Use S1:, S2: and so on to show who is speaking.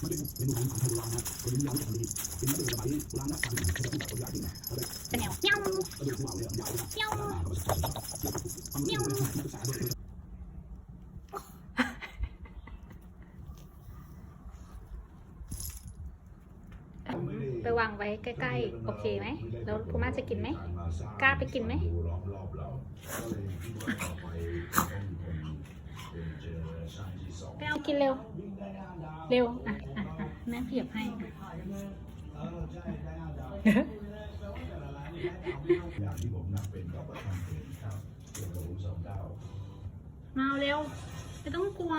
S1: เป็นแนวเงี้ยวเงี้ยวไปวางไว้ใกล้ๆโอเคไหมแล้วพูม่าจะกินไหมกล้าไปกินไหมไปเอากินเร็วเร็วอ่ะแม่เพียบให้
S2: อย่างที่ผมนับเป็นก็ประทานเป็นครับเกี่ยวกับผม2 ดาว
S1: มาเร็วไม่ต้องกลัว